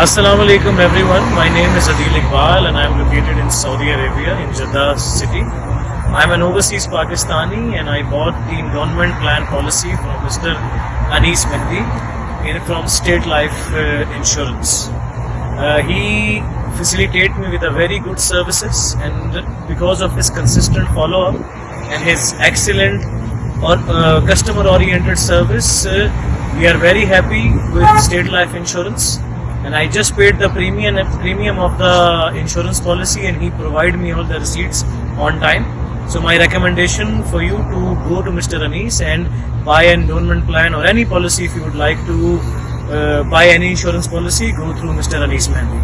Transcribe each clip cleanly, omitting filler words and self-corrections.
Assalamu alaikum everyone. My name is Adil Iqbal and I am located in Saudi Arabia in Jeddah city. I am an overseas Pakistani and I bought the endowment plan policy from Mr. Anis Mehdi from State Life Insurance. He facilitated me with a very good services, and because of his consistent follow-up and his excellent customer oriented service, we are very happy with State Life Insurance. And I just paid the premium of the insurance policy, and he provided me all the receipts on time. So my recommendation for you to go to Mr. Anis and buy an endowment plan or any policy. If you would like to buy any insurance policy, go through Mr. Anis Mehdi.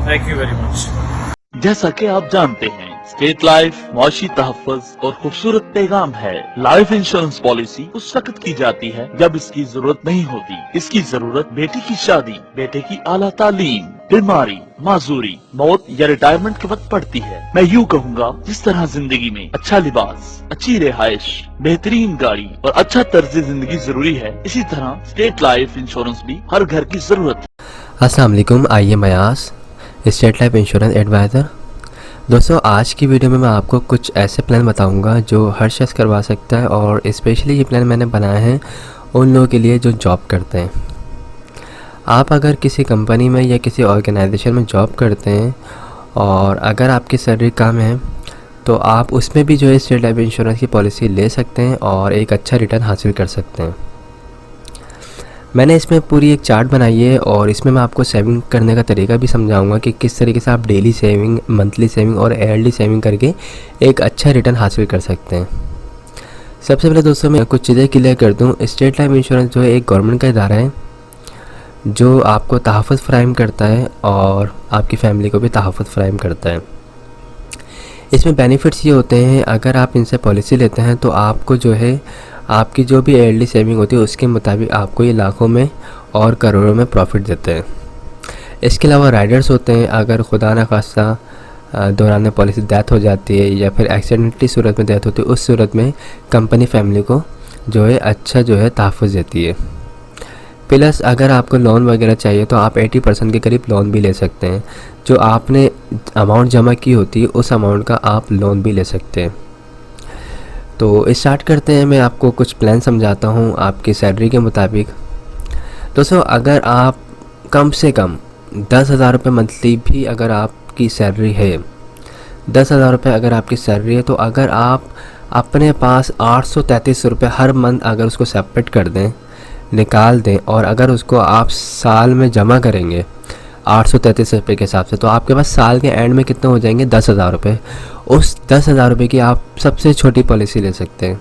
Thank you very much. जैसा कि आप जानते हैं, state life मुआशी तहफ़्फ़ुज़ और खूबसूरत पैगाम है। लाइफ इंश्योरेंस पॉलिसी उस वक्त की जाती है जब इसकी जरूरत नहीं होती। इसकी जरूरत बेटी की शादी, बेटे की आला तालीम, बीमारी, माजूरी, मौत या रिटायरमेंट के वक्त पड़ती है। मैं यूँ कहूँगा, जिस तरह जिंदगी में अच्छा लिबास, अच्छी रिहाइश, बेहतरीन गाड़ी और अच्छा तर्ज जिंदगी जरूरी है, इसी तरह स्टेट लाइफ इंश्योरेंस भी हर घर की जरूरत है। अस्सलाम वालेकुम, आइए मयास स्टेट लाइफ इंश्योरेंस एडवाइज़र। दोस्तों, आज की वीडियो में मैं आपको कुछ ऐसे प्लान बताऊंगा जो हर शख्स करवा सकता है, और स्पेशली ये प्लान मैंने बनाए हैं उन लोगों के लिए जो जॉब करते हैं। आप अगर किसी कंपनी में या किसी ऑर्गेनाइजेशन में जॉब करते हैं और अगर आपकी सैलरी कम है तो आप उसमें भी जो है स्टेट लाइफ इंश्योरेंस की पॉलिसी ले सकते हैं और एक अच्छा रिटर्न हासिल कर सकते हैं। मैंने इसमें पूरी एक चार्ट बनाई है और इसमें मैं आपको सेविंग करने का तरीका भी समझाऊंगा कि किस तरीके से आप डेली सेविंग, मंथली सेविंग और ईयरली सेविंग करके एक अच्छा रिटर्न हासिल कर सकते हैं। सबसे पहले दोस्तों मैं कुछ चीज़ें क्लियर कर दूं। स्टेट लाइफ इंश्योरेंस जो है एक गवर्नमेंट का इदारा है जो आपको तहफ़्फ़ुज़ फ़राहम करता है और आपकी फ़ैमिली को भी तहफ़्फ़ुज़ फ़राहम करता है। इसमें बेनिफिट्स ये होते हैं, अगर आप इनसे पॉलिसी लेते हैं तो आपको जो है आपकी जो भी ईयरली सेविंग होती है उसके मुताबिक आपको ये लाखों में और करोड़ों में प्रॉफिट देते हैं। इसके अलावा राइडर्स होते हैं, अगर खुदा न खास्ता दौरान पॉलिसी डेथ हो जाती है या फिर एक्सीडेंटली सूरत में डेथ होती है, उस सूरत में कंपनी फैमिली को जो है अच्छा जो है तहफ़्फ़ुज़ देती है। प्लस अगर आपको लोन वगैरह चाहिए तो आप 80% के करीब लोन भी ले सकते हैं। जो आपने अमाउंट जमा की होती है उस अमाउंट का आप लोन भी ले सकते हैं। तो स्टार्ट करते हैं। मैं आपको कुछ प्लान समझाता हूँ आपकी सैलरी के मुताबिक। दोस्तों, अगर आप कम से कम 10,000 रुपये मंथली भी अगर आपकी सैलरी है, 10,000 रुपये अगर आपकी सैलरी है, तो अगर आप अपने पास 833 रुपये हर मंथ अगर उसको सेपरेट कर दें, निकाल दें, और अगर उसको आप साल में जमा करेंगे 833 रुपये के हिसाब से, तो आपके पास साल के एंड में कितने हो जाएंगे? 10,000 रुपये। उस 10,000 रुपये की आप सबसे छोटी पॉलिसी ले सकते हैं,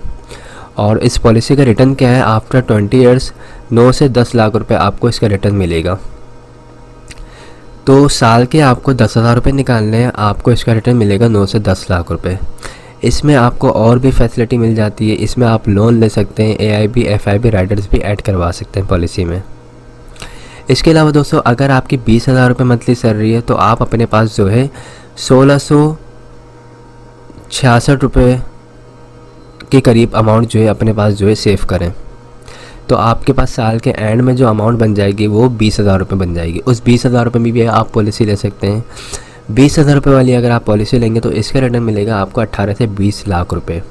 और इस पॉलिसी का रिटर्न क्या है? आफ्टर 20 ईयर्स 9 से 10 लाख रुपये आपको इसका रिटर्न मिलेगा। तो साल के आपको 10,000 रुपये निकालने हैं, आपको इसका रिटर्न मिलेगा 9 से 10 लाख रुपये। इसमें आपको और भी फैसिलिटी मिल जाती है। इसमें आप लोन ले सकते हैं, AIB, FIB राइडर्स भी ऐड करवा सकते हैं पॉलिसी में। इसके अलावा दोस्तों, अगर आपकी 20,000 रुपये मंथली सैलरी है तो आप अपने पास जो है 1666 रुपये के करीब अमाउंट जो है अपने पास जो है सेव करें, तो आपके पास साल के एंड में जो अमाउंट बन जाएगी वो 20,000 रुपये बन जाएगी। उस 20,000 रुपये में भी आप पॉलिसी ले सकते हैं। 20,000 रुपये वाली अगर आप पॉलिसी लेंगे तो इसका रिटर्न मिलेगा आपको 18 से 20 लाख रुपये।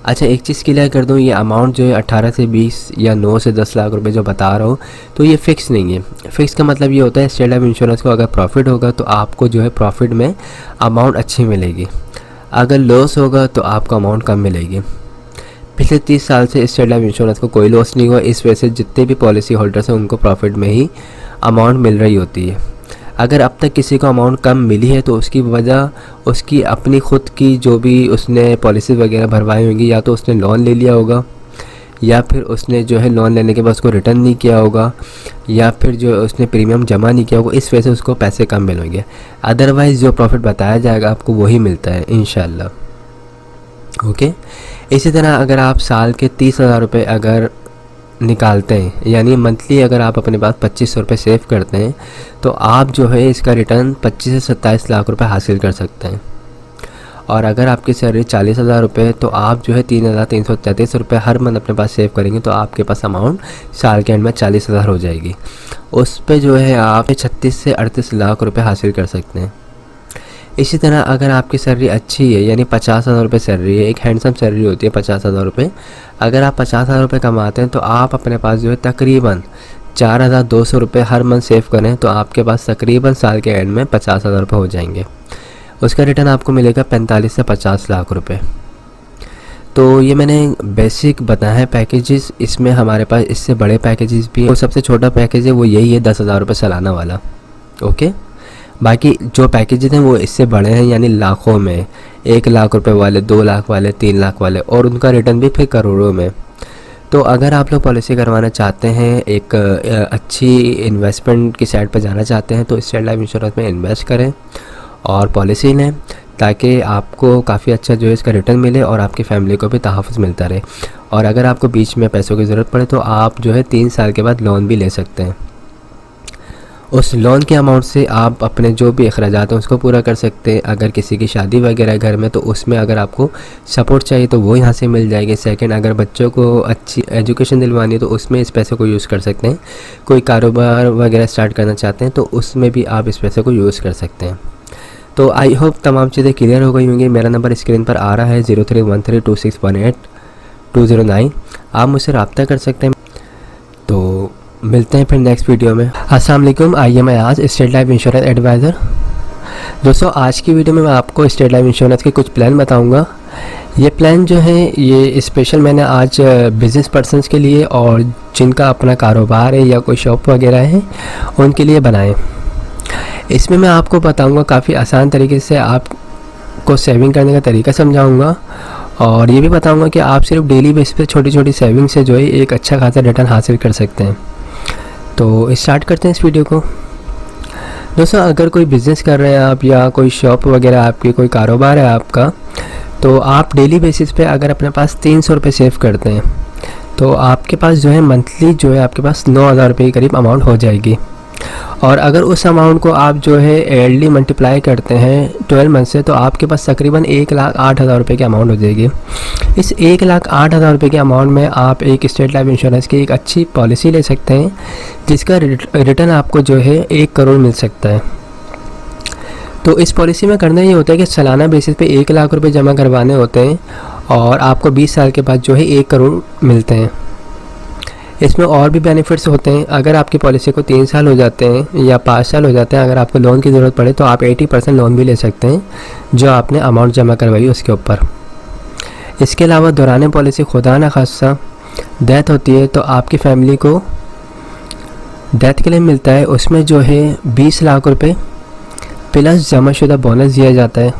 अच्छा, एक चीज़ क्लियर कर दूं, ये अमाउंट जो है 18 से 20 या 9 से 10 लाख रुपए जो बता रहा हूँ, तो ये फ़िक्स नहीं है। फ़िक्स का मतलब ये होता है स्टेट लाइफ इंश्योरेंस को अगर प्रॉफिट होगा तो आपको जो है प्रॉफिट में अमाउंट अच्छी मिलेगी, अगर लॉस होगा तो आपको अमाउंट कम मिलेगी। पिछले 30 साल से स्टेट लाइफ इंश्योरेंस को कोई लॉस नहीं हुआ, इस वजह से जितने भी पॉलिसी होल्डर्स हैं उनको प्रॉफिट में ही अमाउंट मिल रही होती है। अगर अब तक किसी को अमाउंट कम मिली है तो उसकी वजह उसकी अपनी ख़ुद की जो भी उसने पॉलिसी वगैरह भरवाई होंगी, या तो उसने लोन ले लिया होगा, या फिर उसने जो है लोन लेने के बाद उसको रिटर्न नहीं किया होगा, या फिर जो उसने प्रीमियम जमा नहीं किया होगा, इस वजह से उसको पैसे कम मिलेंगे। अदरवाइज़ जो प्रॉफिट बताया जाएगा आपको वही मिलता है इंशाल्लाह। ओके, इसी तरह अगर आप साल के 30,000 रुपये अगर निकालते हैं, यानी मंथली अगर आप अपने पास 2500 रुपये सेव करते हैं, तो आप जो है इसका रिटर्न 25 से 27 लाख रुपए हासिल कर सकते हैं। और अगर आपकी सैलरी 40,000 रुपये है तो आप जो है 3,333 रुपये हर मंथ अपने पास सेव करेंगे तो आपके पास अमाउंट साल के एंड में 40,000 हो जाएगी। उस पे जो है आप 36 से 38 लाख रुपये हासिल कर सकते हैं। इसी तरह अगर आपकी सैलरी अच्छी है, यानी 50,000 रुपये सैलरी है, एक हैंडसम सैलरी होती है 50,000 रुपये, अगर आप 50,000 रुपये कमाते हैं तो आप अपने पास जो है तकरीबन 4,200 रुपये हर मंथ सेव करें तो आपके पास तकरीबन साल के एंड में 50,000 रुपये हो जाएंगे। उसका रिटर्न आपको मिलेगा 45 से 50 लाख रुपए। तो ये मैंने बेसिक बताया है पैकेजेस, इसमें हमारे पास इससे बड़े पैकेजेस भी हैं। तो सबसे छोटा पैकेज है वो यही है 10,000 रुपये सालाना वाला। ओके, बाकी जो पैकेजेस हैं वो इससे बड़े हैं, यानी लाखों में, 1 लाख रुपए वाले, 2 लाख वाले, 3 लाख वाले, और उनका रिटर्न भी फिर करोड़ों में। तो अगर आप लोग पॉलिसी करवाना चाहते हैं, एक अच्छी इन्वेस्टमेंट की साइड पर जाना चाहते हैं, तो स्टेट लाइफ इंश्योरेंस में इन्वेस्ट करें और पॉलिसी लें ताकि आपको काफ़ी अच्छा जो है इसका रिटर्न मिले और आपकी फैमिली को भी तहफ़्फ़ुज़ मिलता रहे। और अगर आपको बीच में पैसों की ज़रूरत पड़े तो आप जो है 3 साल के बाद लोन भी ले सकते हैं। उस लोन के अमाउंट से आप अपने जो भी अखराजात हैं उसको पूरा कर सकते हैं। अगर किसी की शादी वगैरह घर में तो उसमें अगर आपको सपोर्ट चाहिए तो वो यहाँ से मिल जाएगी। सेकंड, अगर बच्चों को अच्छी एजुकेशन दिलवानी है तो उसमें इस पैसे को यूज़ कर सकते हैं। कोई कारोबार वगैरह स्टार्ट करना चाहते हैं तो उसमें भी आप इस पैसे को यूज़ कर सकते हैं। तो आई होप तमाम चीज़ें क्लियर हो गई होंगी। मेरा नंबर स्क्रीन पर आ रहा है 03132618 आप मुझसे रब्ता कर सकते हैं। तो मिलते हैं फिर नेक्स्ट वीडियो में। अस्सलाम वालेकुम, आइए मैं आज स्टेट लाइफ इंश्योरेंस एडवाइज़र। दोस्तों आज की वीडियो में मैं आपको स्टेट लाइफ इंश्योरेंस के कुछ प्लान बताऊंगा। ये प्लान जो है ये स्पेशल मैंने आज बिज़नेस पर्सनस के लिए और जिनका अपना कारोबार है या कोई शॉप वगैरह है उनके लिए बनाए। इसमें मैं आपको बताऊंगा काफ़ी आसान तरीके से आपको सेविंग करने का तरीका समझाऊंगा और ये भी बताऊंगा कि आप सिर्फ डेली बेसिस पे छोटी छोटी सेविंग से जो है एक अच्छा खासा रिटर्न हासिल कर सकते हैं। तो स्टार्ट करते हैं इस वीडियो को। दोस्तों अगर कोई बिज़नेस कर रहे हैं आप या कोई शॉप वगैरह आपकी, कोई कारोबार है आपका, तो आप डेली बेसिस पे अगर अपने पास 300 रुपये सेव करते हैं तो आपके पास जो है मंथली जो है आपके पास 9,000 रुपये के करीब अमाउंट हो जाएगी। और अगर उस अमाउंट को आप जो है ईयरली मल्टीप्लाई करते हैं 12 मंथ से तो आपके पास तकरीबन 1,08,000 रुपये की अमाउंट हो जाएगी। इस 1,08,000 रुपये के अमाउंट में आप एक स्टेट लाइफ इंश्योरेंस की एक अच्छी पॉलिसी ले सकते हैं जिसका रिटर्न आपको जो है 1 करोड़ मिल सकता है। तो इस पॉलिसी में करना ये होता है कि सालाना बेसिस पे 1 लाख रुपये जमा करवाने होते हैं और आपको 20 साल के बाद जो है 1 करोड़ मिलते हैं। इसमें और भी बेनिफिट्स होते हैं। अगर आपकी पॉलिसी को 3 साल हो जाते हैं या 5 साल हो जाते हैं, अगर आपको लोन की ज़रूरत पड़े तो आप 80% लोन भी ले सकते हैं जो आपने अमाउंट जमा करवाई उसके ऊपर। इसके अलावा दौरान पॉलिसी खुदा न खास्ता डेथ होती है तो आपकी फैमिली को डेथ के लिए मिलता है, उसमें जो है 20 लाख रुपए प्लस जमाशुदा बोनस दिया जाता है।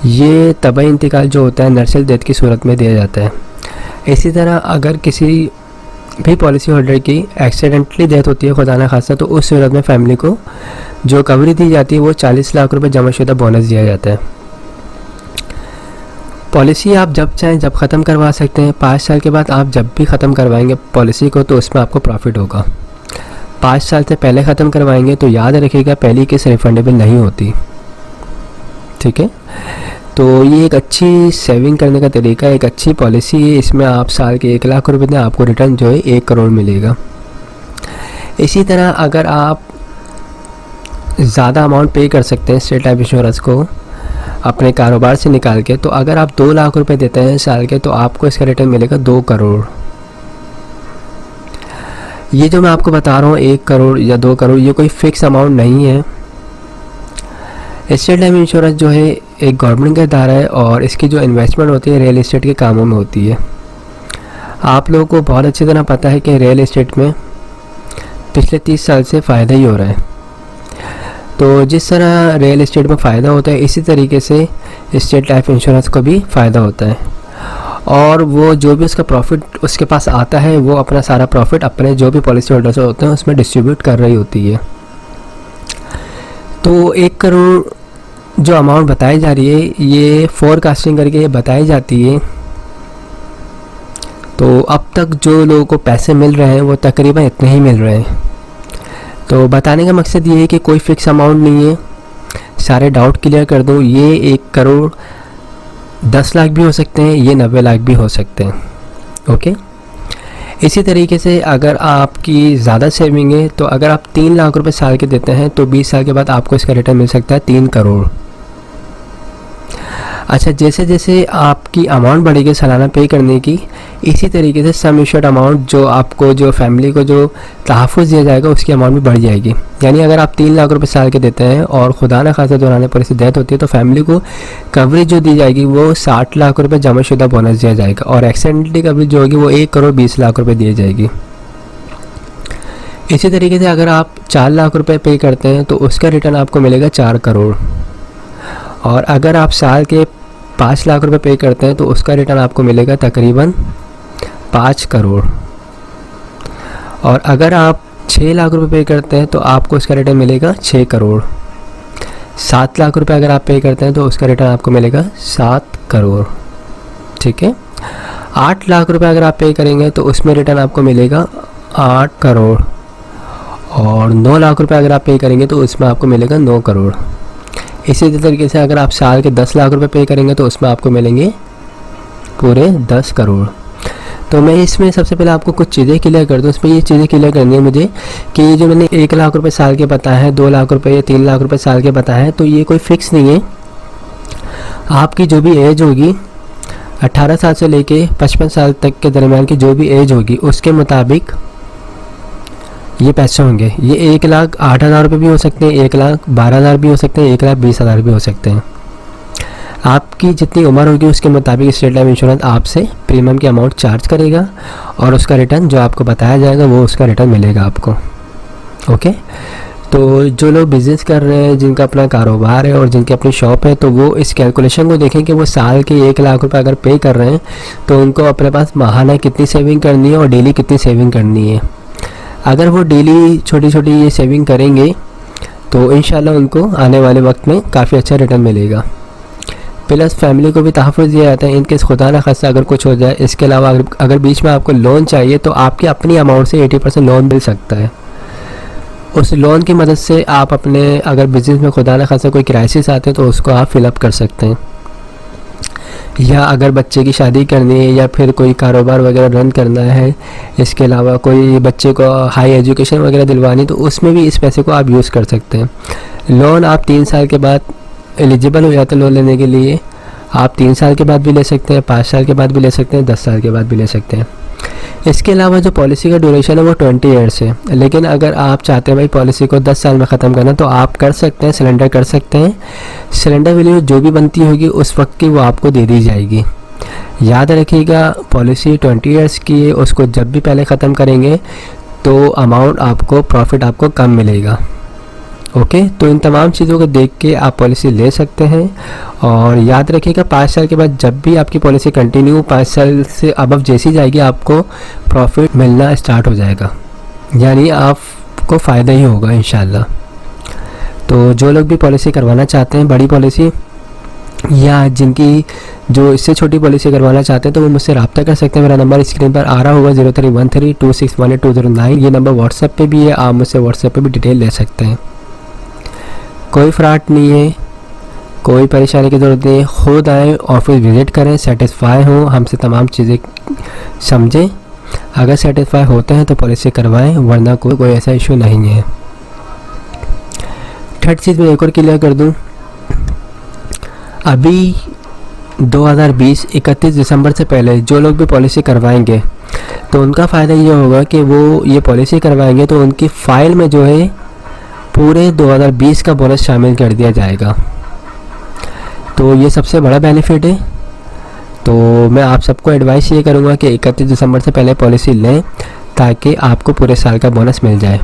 ये तबाही इंतकाल जो होता है नर्सल डेथ की सूरत में दिया जाता है। इसी तरह अगर किसी भी पॉलिसी होल्डर की एक्सीडेंटली डेथ होती है खुदा न खास्ता तो उस सूरत में फैमिली को जो कवरी दी जाती है वो 40 लाख रुपए जमाशुदा बोनस दिया जाता है। पॉलिसी आप जब चाहें जब ख़त्म करवा सकते हैं। 5 साल के बाद आप जब भी ख़त्म करवाएंगे पॉलिसी को तो उसमें आपको प्रॉफिट होगा। 5 साल से पहले ख़त्म करवाएंगे तो याद रखिएगा पहली किस्त रिफंडेबल नहीं होती। ठीक है, तो ये एक अच्छी सेविंग करने का तरीका है, एक अच्छी पॉलिसी है। इसमें आप साल के 1 लाख रुपए दें, आपको रिटर्न जो है 1 करोड़ मिलेगा। इसी तरह अगर आप ज़्यादा अमाउंट पे कर सकते हैं स्टेट लाइफ इंश्योरेंस को अपने कारोबार से निकाल के, तो अगर आप 2 लाख रुपए देते हैं साल के तो आपको इसका रिटर्न मिलेगा 2 करोड़। ये जो मैं आपको बता रहा हूँ 1 करोड़ या 2 करोड़ ये कोई फिक्स अमाउंट नहीं है। स्टेट लाइफ इंश्योरेंस जो है एक गवर्नमेंट का इदारा है और इसकी जो इन्वेस्टमेंट होती है रियल इस्टेट के कामों में होती है। आप लोगों को बहुत अच्छी तरह पता है कि रियल इस्टेट में पिछले 30 साल से फ़ायदा ही हो रहा है। तो जिस तरह रियल इस्टेट में फ़ायदा होता है इसी तरीके से स्टेट लाइफ इंश्योरेंस को भी फ़ायदा होता है और वो जो भी उसका प्रॉफिट उसके पास आता है वो अपना सारा प्रॉफिट अपने जो भी पॉलिसी होल्डर्स होते हैं उसमें डिस्ट्रीब्यूट कर रही होती है। तो 1 करोड़ जो अमाउंट बताई जा रही है ये फोरकास्टिंग करके बताई जाती है। तो अब तक जो लोगों को पैसे मिल रहे हैं वो तकरीबन इतने ही मिल रहे हैं। तो बताने का मकसद ये है कि कोई फ़िक्स अमाउंट नहीं है। सारे डाउट क्लियर कर दूँ, ये 1 करोड़ 10 लाख भी हो सकते हैं, ये 90 लाख भी हो सकते हैं। ओके, इसी तरीके से अगर आपकी ज़्यादा सेविंग है तो अगर आप 3 लाख रुपए साल के देते हैं तो 20 साल के बाद आपको इसका रिटर्न मिल सकता है 3 करोड़। अच्छा, जैसे जैसे आपकी अमाउंट बढ़ेगी सालाना पे करने की, इसी तरीके से सम एश्योर्ड अमाउंट जो आपको, जो फैमिली को जो तहफ़्फ़ुज़ दिया जाएगा उसकी अमाउंट भी बढ़ जाएगी। यानी अगर आप 3 लाख रुपए साल के देते हैं और खुदा न खासा दौरान पॉलिसी डेथ होती है तो फैमिली को कवरेज जो दी जाएगी वो 60 लाख रुपये जमाशुदा बोनस दिया जाएगा और एक्सीडेंटली कवरेज जो होगी वो 1 करोड़ 20 लाख रुपये दी जाएगी। इसी तरीके से अगर आप 4 लाख रुपए पे करते हैं तो उसका रिटर्न आपको मिलेगा 4 करोड़ और अगर आप साल के 5 लाख रुपए पे करते हैं तो उसका रिटर्न आपको मिलेगा तकरीबन 5 करोड़ और अगर आप 6 लाख रुपए पे करते हैं तो आपको उसका रिटर्न मिलेगा 6 करोड़। 7 लाख रुपए अगर आप पे करते हैं तो उसका रिटर्न आपको मिलेगा 7 करोड़। ठीक है, 8 लाख रुपए अगर आप पे करेंगे तो उसमें रिटर्न आपको मिलेगा 8 करोड़ और 9 लाख रुपए अगर आप पे करेंगे तो उसमें आपको मिलेगा 9 करोड़। इसी तरीके से अगर आप साल के 10 लाख रुपए पे करेंगे तो उसमें आपको मिलेंगे पूरे 10 करोड़। तो मैं इसमें सबसे पहले आपको कुछ चीज़ें क्लियर कर दूँ। इसमें ये चीज़ें क्लियर करनी है मुझे कि ये जो मैंने 1 लाख रुपए साल के बताया है, 2 लाख रुपए या 3 लाख रुपए साल के बताया है, तो ये कोई फिक्स नहीं है। आपकी जो भी एज होगी 18 साल से लेके 55 साल तक के दरमियान की जो भी एज होगी उसके मुताबिक ये पैसे होंगे। ये 1,08,000 रुपये भी हो सकते हैं, 1,12,000 भी हो सकते हैं, 1,20,000 भी हो सकते हैं। आपकी जितनी उम्र होगी उसके मुताबिक स्टेट लाइफ इंश्योरेंस आपसे प्रीमियम की अमाउंट चार्ज करेगा और उसका रिटर्न जो आपको बताया जाएगा वो उसका रिटर्न मिलेगा आपको। ओके, तो जो लोग बिज़नेस कर रहे हैं, जिनका अपना कारोबार है और जिनकी अपनी शॉप है, तो वो इस कैलकुलेशन को देखें कि वो साल के 1 लाख रुपए अगर पे कर रहे हैं तो उनको अपने पास माहाना कितनी सेविंग करनी है और डेली कितनी सेविंग करनी है। अगर वो डेली छोटी छोटी ये सेविंग करेंगे तो इंशाल्लाह उनको आने वाले वक्त में काफ़ी अच्छा रिटर्न मिलेगा। प्लस फैमिली को भी तहफ़्फ़ुज़ दिया जाता है इनकेस खुदा न खास्ता अगर कुछ हो जाए। इसके अलावा अगर बीच में आपको लोन चाहिए तो आपकी अपनी अमाउंट से 80% लोन मिल सकता है। उस लोन की मदद से आप अपने अगर बिज़नेस में खुदा न खास्ता कोई क्राइसिस आते हैं तो उसको आप फिलअप कर सकते हैं, या अगर बच्चे की शादी करनी है या फिर कोई कारोबार वगैरह रन करना है, इसके अलावा कोई बच्चे को हाई एजुकेशन वगैरह दिलवानी, तो उसमें भी इस पैसे को आप यूज़ कर सकते हैं। लोन आप 3 साल के बाद एलिजिबल हो जाते हैं लोन लेने के लिए। आप 3 साल के बाद भी ले सकते हैं, 5 साल के बाद भी ले सकते हैं, 10 साल के बाद भी ले सकते हैं। इसके अलावा जो पॉलिसी का ड्यूरेशन है वो 20 ईयर्स है, लेकिन अगर आप चाहते हैं भाई पॉलिसी को 10 साल में ख़त्म करना तो आप कर सकते हैं, सिलेंडर कर सकते हैं। सिलेंडर वैल्यू जो भी बनती होगी उस वक्त की वो आपको दे दी जाएगी। याद रखिएगा, पॉलिसी 20 ईयर्स की है, उसको जब भी पहले ख़त्म करेंगे तो अमाउंट आपको, प्रॉफिट आपको कम मिलेगा। ओके, तो इन तमाम चीज़ों को देख के आप पॉलिसी ले सकते हैं। और याद रखिएगा 5 साल के बाद जब भी आपकी पॉलिसी कंटिन्यू 5 साल से अबव जैसी जाएगी आपको प्रॉफिट मिलना स्टार्ट हो जाएगा, यानी आपको फ़ायदा ही होगा इंशाल्लाह। तो जो लोग भी पॉलिसी करवाना चाहते हैं, बड़ी पॉलिसी या जिनकी जो इससे छोटी पॉलिसी करवाना चाहते हैं, तो वो मुझसे रब्ता कर सकते हैं। मेरा नंबर स्क्रीन पर आ रहा होगा 0313261209। ये नंबर व्हाट्सएप पे भी है, आप मुझसे व्हाट्सएप पे भी डिटेल ले सकते हैं। कोई फ्रॉड नहीं है, कोई परेशानी की ज़रूरत नहीं है। खुद आएँ, ऑफिस विज़िट करें, सेटिस्फाई हों, हमसे तमाम चीज़ें समझें। अगर सेटिस्फाई होते हैं तो पॉलिसी करवाएं, वरना कोई ऐसा इशू नहीं है। थर्ड चीज़ मैं एक और क्लियर कर दूं, अभी 2020 31 दिसंबर से पहले जो लोग भी पॉलिसी करवाएंगे तो उनका फ़ायदा ये होगा कि वो ये पॉलिसी करवाएंगे तो उनकी फ़ाइल में जो है पूरे 2020 का बोनस शामिल कर दिया जाएगा। तो ये सबसे बड़ा बेनिफिट है। तो मैं आप सबको एडवाइस ये करूँगा कि 31 दिसंबर से पहले पॉलिसी लें ताकि आपको पूरे साल का बोनस मिल जाए।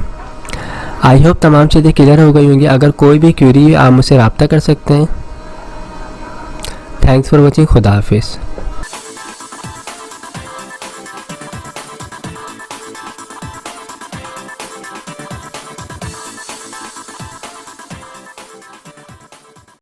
आई होप तमाम चीज़ें क्लियर हो गई होंगी। अगर कोई भी क्वेरी आप मुझसे रब्ता कर सकते हैं। Thanks for watching. खुदा हाफिज़।